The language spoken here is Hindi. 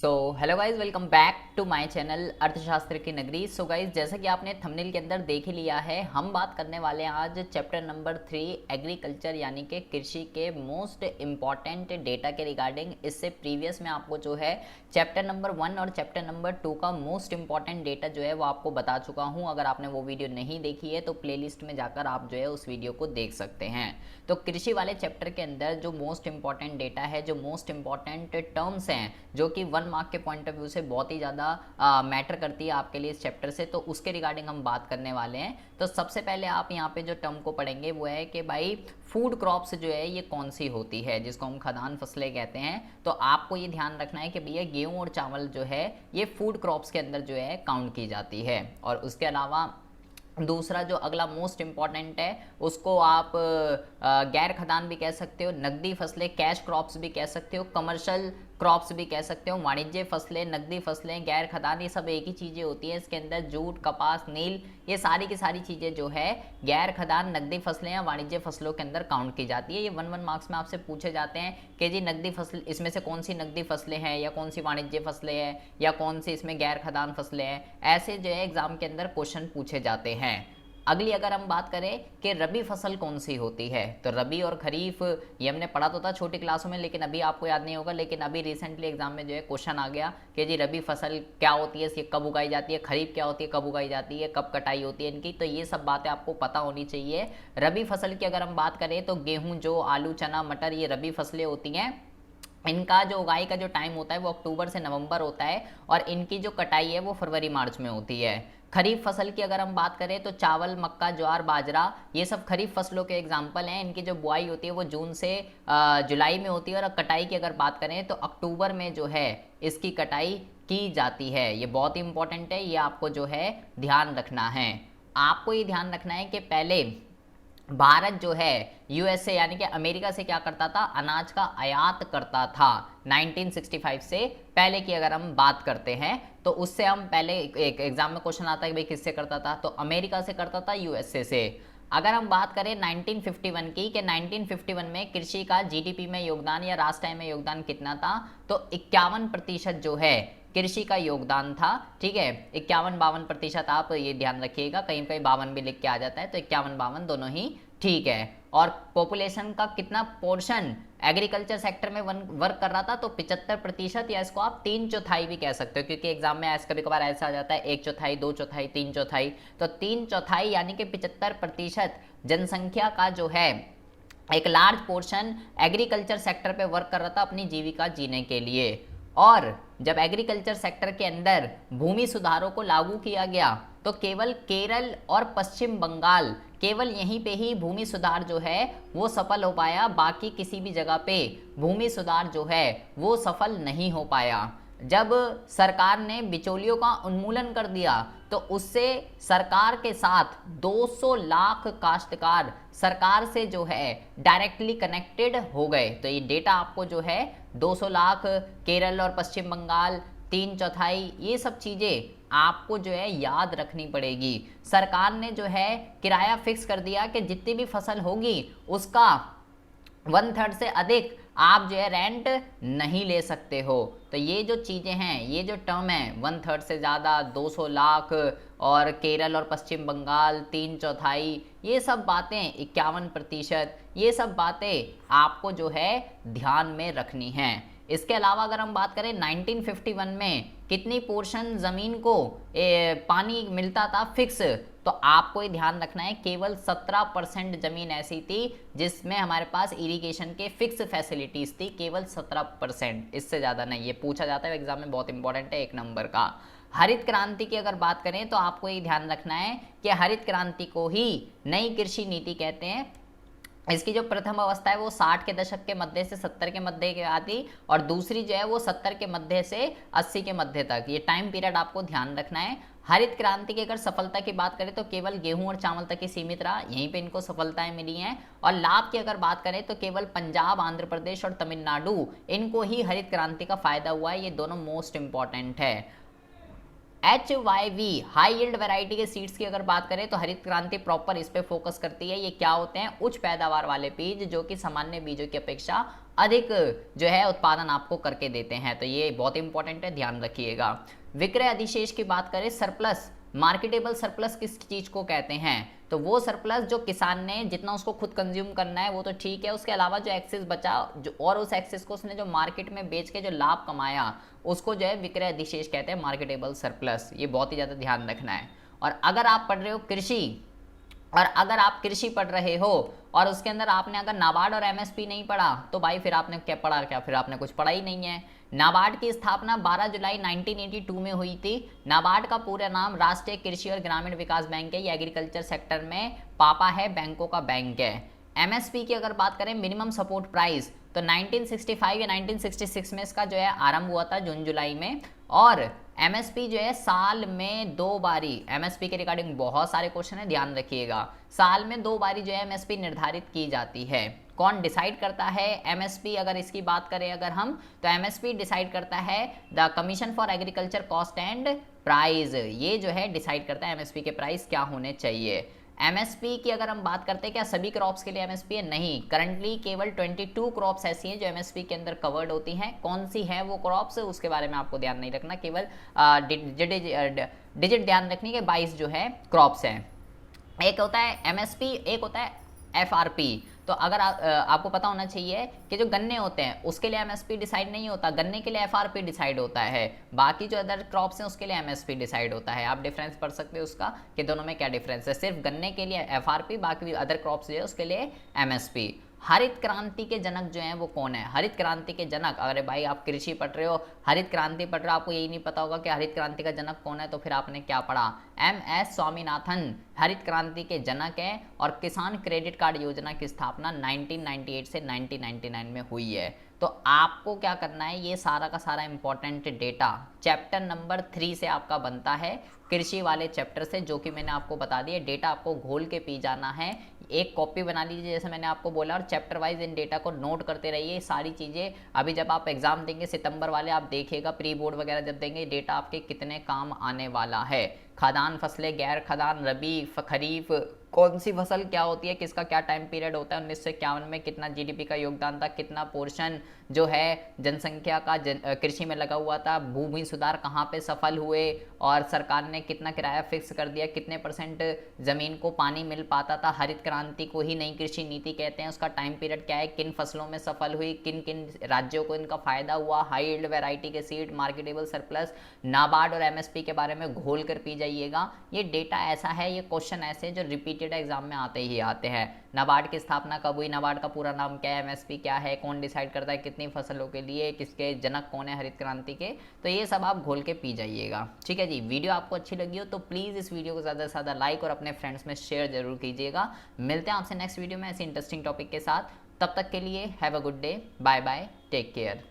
So hello guys, welcome back to my channel अर्थशास्त्र की नगरी। सो गाइज, जैसा कि आपने थंबनेल के अंदर देख ही लिया है, हम बात करने वाले हैं आज चैप्टर नंबर 3 एग्रीकल्चर यानी कि कृषि के मोस्ट इम्पॉर्टेंट डेटा के रिगार्डिंग। इससे प्रीवियस में आपको जो है चैप्टर नंबर 1 और चैप्टर नंबर 2 का मोस्ट इम्पॉर्टेंट डेटा जो है वो आपको बता चुका हूँ। अगर आपने वो वीडियो नहीं देखी है तो प्लेलिस्ट में जाकर आप जो है उस वीडियो को देख सकते हैं। तो कृषि वाले चैप्टर के अंदर जो मोस्ट इम्पॉर्टेंट डेटा है, जो मोस्ट इम्पॉर्टेंट टर्म्स हैं, जो कि 1 मार्क के पॉइंट ऑफ व्यू से बहुत ही ज़्यादा मैटर करती है आपके लिए इस चैप्टर से, तो उसके रिगार्डिंग हम बात करने वाले हैं। तो सबसे पहले आप यहाँ पे जो टर्म को पढ़ेंगे वो है कि भाई फूड क्रॉप्स जो है ये कौन सी होती है, जिसको हम खाद्यान्न फसलें कहते हैं। तो आपको ये ध्यान रखना है कि भैया गेहूँ और चावल जो है ये फूड क्रॉप्स के अंदर जो है काउंट की जाती है। और उसके अलावा दूसरा जो अगला मोस्ट इम्पॉर्टेंट है उसको आप गैर खदान भी कह सकते हो, नकदी फसलें कैश क्रॉप्स भी कह सकते हो, कमर्शियल क्रॉप्स भी कह सकते हो। वाणिज्य फसलें, नकदी फसलें, गैर खदान, ये सब एक ही चीज़ें होती हैं। इसके अंदर जूट, कपास, नील, ये सारी की सारी चीज़ें जो है गैर खदान नकदी फसलें या वाणिज्य फसलों के अंदर काउंट की जाती है। ये 1 मार्क्स में आपसे पूछे जाते हैं कि जी नकदी फसल इसमें से कौन सी नकदी फसलें हैं या कौन सी वाणिज्य फसलें हैं या कौन सी इसमें गैर खदान फसलें हैं। ऐसे जो है एग्जाम के अंदर क्वेश्चन पूछे जाते हैं। अगली अगर हम बात करें कि रबी फसल कौन सी होती है, तो रबी और खरीफ ये हमने पढ़ा तो था छोटी क्लासों में, लेकिन अभी आपको याद नहीं होगा। लेकिन अभी रिसेंटली एग्जाम में जो है क्वेश्चन आ गया कि जी रबी फसल क्या होती है, ये कब उगाई जाती है, खरीफ क्या होती है, कब उगाई जाती है, कब कटाई होती है इनकी। तो ये सब बातें आपको पता होनी चाहिए। रबी फसल की अगर हम बात करें तो गेहूँ, जौ, आलू, चना, मटर, ये रबी फसलें होती हैं। इनका जो उगाई का जो टाइम होता है वो अक्टूबर से नवंबर होता है और इनकी जो कटाई है वो फरवरी मार्च में होती है। खरीफ फसल की अगर हम बात करें तो चावल, मक्का, ज्वार, बाजरा, ये सब खरीफ फसलों के एग्जाम्पल हैं। इनकी जो बुआई होती है वो जून से जुलाई में होती है और कटाई की अगर बात करें तो अक्टूबर में जो है इसकी कटाई की जाती है। ये बहुत ही इंपॉर्टेंट है, ये आपको जो है ध्यान रखना है। आपको ये ध्यान रखना है कि पहले भारत जो है यूएसए यानी कि अमेरिका से क्या करता था, अनाज का आयात करता था 1965 से पहले की अगर हम बात करते हैं तो उससे हम पहले एक एग्जाम में क्वेश्चन आता है कि भाई किससे करता था, तो अमेरिका से करता था, यूएसए से। अगर हम बात करें 1951 की कि 1951 में कृषि का जीडीपी में योगदान या राष्ट्र आय में योगदान कितना था, तो 51% जो है कृषि का योगदान था। ठीक है, 51-52% आप ये ध्यान रखिएगा, कहीं कहीं 52 भी लिख के आ जाता है, तो 51-52 दोनों ही ठीक है। और पॉपुलेशन का कितना पोर्शन एग्रीकल्चर सेक्टर में वर्क कर रहा था, तो 75%, या इसको आप 3/4 भी कह सकते हो, क्योंकि एग्जाम में ऐसा कभी कभार ऐसा आ जाता है 1/4, 2/4, 3/4। तो 3/4 यानी कि 75% जनसंख्या का जो है एक लार्ज पोर्शन एग्रीकल्चर सेक्टर पे वर्क कर रहा था अपनी जीविका जीने के लिए। और जब एग्रीकल्चर सेक्टर के अंदर भूमि सुधारों को लागू किया गया तो केवल केरल और पश्चिम बंगाल, केवल यहीं पे ही भूमि सुधार जो है वो सफल हो पाया, बाकी किसी भी जगह पे भूमि सुधार जो है वो सफल नहीं हो पाया। जब सरकार ने बिचौलियों का उन्मूलन कर दिया तो उससे सरकार के साथ 200 लाख काश्तकार सरकार से जो है डायरेक्टली कनेक्टेड हो गए। तो ये डेटा आपको जो है 200 लाख, केरल और पश्चिम बंगाल 3/4, ये सब चीज़ें आपको जो है याद रखनी पड़ेगी। सरकार ने जो है किराया फिक्स कर दिया कि जितनी भी फसल होगी उसका 1/3 से अधिक आप जो है रेंट नहीं ले सकते हो। तो ये जो चीज़ें हैं, ये जो टर्म है 1/3 से ज़्यादा, 200 लाख और केरल और पश्चिम बंगाल 3/4, ये सब बातें 51%, ये सब बातें आपको जो है ध्यान में रखनी हैं। इसके अलावा अगर हम बात करें 1951 में कितनी पोर्शन ज़मीन को पानी मिलता था फिक्स, तो आपको ये ध्यान रखना है केवल 17% ज़मीन ऐसी थी जिसमें हमारे पास इरिगेशन के फिक्स फैसिलिटीज़ थी, केवल 17%, इससे ज़्यादा नहीं। ये पूछा जाता है एग्जाम में, बहुत इंपॉर्टेंट है, 1 नंबर का। हरित क्रांति की अगर बात करें तो आपको ये ध्यान रखना है कि हरित क्रांति को ही नई कृषि नीति कहते हैं। इसकी जो प्रथम अवस्था है वो 60 के दशक के मध्य से 70 के मध्य के आती, और दूसरी जो है वो 70 के मध्य से 80 के मध्य तक। ये टाइम पीरियड आपको ध्यान रखना है। हरित क्रांति की अगर सफलता की बात करें तो केवल गेहूं और चावल तक ही सीमित रहा, यहीं पे इनको सफलताएं मिली हैं। और लाभ की अगर बात करें तो केवल पंजाब, आंध्र प्रदेश और तमिलनाडु, इनको ही हरित क्रांति का फायदा हुआ है। ये दोनों मोस्ट इंपॉर्टेंट है। HYV हाई यील्ड वैरायटी के सीड्स की अगर बात करें तो हरित क्रांति प्रॉपर इस पे फोकस करती है। ये क्या होते हैं, उच्च पैदावार वाले बीज जो कि सामान्य बीजों की अपेक्षा अधिक जो है उत्पादन आपको करके देते हैं। तो ये बहुत इंपॉर्टेंट है, ध्यान रखिएगा। विक्रय अधिशेष की बात करें, सरप्लस, मार्केटेबल सरप्लस किस चीज को कहते हैं? तो वो सरप्लस जो किसान ने जितना उसको खुद कंज्यूम करना है वो तो ठीक है, उसके अलावा जो एक्सेस बचा जो और उस एक्सेस को उसने जो मार्केट में बेच के जो लाभ कमाया उसको जो है विक्रय अधिशेष कहते हैं, मार्केटेबल सरप्लस। ये बहुत ही ज्यादा ध्यान रखना है। और अगर आप पढ़ रहे हो कृषि, और अगर आप कृषि पढ़ रहे हो और उसके अंदर आपने अगर नाबार्ड और एमएसपी नहीं पढ़ा तो भाई फिर आपने क्या पढ़ा, क्या फिर आपने कुछ पढ़ा ही नहीं है। नाबार्ड की स्थापना 12 जुलाई 1982 में हुई थी। नाबार्ड का पूरा नाम राष्ट्रीय कृषि और ग्रामीण विकास बैंक है। ये एग्रीकल्चर सेक्टर में पापा है, बैंकों का बैंक है। एमएसपी की अगर बात करें, मिनिमम सपोर्ट प्राइस, तो 1965 या 1966 में इसका जो है आरंभ हुआ था, जून जुलाई में। और एमएसपी जो है साल में 2 बारी, एमएसपी के रिगार्डिंग बहुत सारे क्वेश्चन है, ध्यान रखिएगा। साल में 2 बारी जो है एमएसपी निर्धारित की जाती है। कौन डिसाइड करता है एमएसपी? अगर इसकी बात करें अगर हम, तो एमएसपी डिसाइड करता है the commission for agriculture cost and price. ये जो है डिसाइड करता है एमएसपी के प्राइस क्या होने चाहिए। एमएसपी की अगर हम बात करते हैं, क्या सभी क्रॉप्स के लिए एमएसपी है? नहीं, करंटली केवल 22 क्रॉप्स ऐसी हैं जो एमएसपी के अंदर कवर्ड होती हैं। कौन सी हैं वो क्रॉप्स, उसके बारे में आपको ध्यान नहीं रखना, केवल डिजिट ध्यान रखनी कि 22 जो है क्रॉप्स हैं। एक होता है एमएसपी, एक होता है एफआरपी। तो अगर आपको पता होना चाहिए कि जो गन्ने होते हैं उसके लिए एमएसपी डिसाइड नहीं होता, गन्ने के लिए एफआरपी डिसाइड होता है। बाकी जो अदर क्रॉप्स हैं उसके लिए एमएसपी डिसाइड होता है। आप डिफरेंस पढ़ सकते हो उसका कि दोनों में क्या डिफरेंस है। सिर्फ गन्ने के लिए एफआरपी, बाकी अदर क्रॉप्स जो है उसके लिए एमएसपी। हरित क्रांति के जनक जो हैं वो कौन है? हरित क्रांति के जनक, अरे भाई आप कृषि पढ़ रहे हो, हरित क्रांति पढ़ रहे हो, आपको यही नहीं पता होगा कि हरित क्रांति का जनक कौन है, तो फिर आपने क्या पढ़ा? एमएस स्वामीनाथन हरित क्रांति के जनक हैं। और किसान क्रेडिट कार्ड योजना की स्थापना 1998 से 1999 में हुई है। तो आपको क्या करना है, ये सारा का सारा इंपॉर्टेंट डेटा चैप्टर नंबर 3 से आपका बनता है, कृषि वाले चैप्टर से, जो कि मैंने आपको बता दिया। डेटा आपको घोल के पी जाना है। एक कॉपी बना लीजिए जैसे मैंने आपको बोला, और चैप्टर वाइज इन डेटा को नोट करते रहिए। सारी चीज़ें अभी जब आप एग्जाम देंगे सितंबर वाले, आप देखिएगा प्री बोर्ड वगैरह जब देंगे, डेटा आपके कितने काम आने वाला है। खाद्यान्न फसलें, गैर खाद्यान्न, रबी, खरीफ, कौन सी फसल क्या होती है, किसका क्या टाइम पीरियड होता है, 1951 में कितना जीडीपी का योगदान था, कितना पोर्शन जो है जनसंख्या का कृषि में लगा हुआ था, भूमि सुधार कहाँ पे सफल हुए, और सरकार ने कितना किराया फिक्स कर दिया, कितने % जमीन को पानी मिल पाता था। हरित क्रांति को ही नई कृषि नीति कहते हैं, उसका टाइम पीरियड क्या है, किन फसलों में सफल हुई, किन किन राज्यों को इनका फायदा हुआ, हाई यील्ड वैरायटी के सीड, मार्केटेबल सरप्लस, नाबार्ड और एमएसपी के बारे में घोल कर पी जाइएगा। ये डेटा ऐसा है, ये क्वेश्चन ऐसे जो रिपीटेड एग्जाम में आते ही आते हैं। नाबार्ड की स्थापना कब हुई, नाबार्ड का पूरा नाम क्या है, एमएसपी क्या है, कौन डिसाइड करता है कितनी फसलों के लिए, किसके जनक कौन है हरित क्रांति के, तो ये सब आप घोल के पी जाइएगा। ठीक है जी। वीडियो आपको अच्छी लगी हो तो प्लीज़ इस वीडियो को ज़्यादा से ज़्यादा लाइक और अपने फ्रेंड्स में शेयर जरूर कीजिएगा। मिलते हैं आपसे नेक्स्ट वीडियो में ऐसी इंटरेस्टिंग टॉपिक के साथ। तब तक के लिए have a good day, bye bye, take care.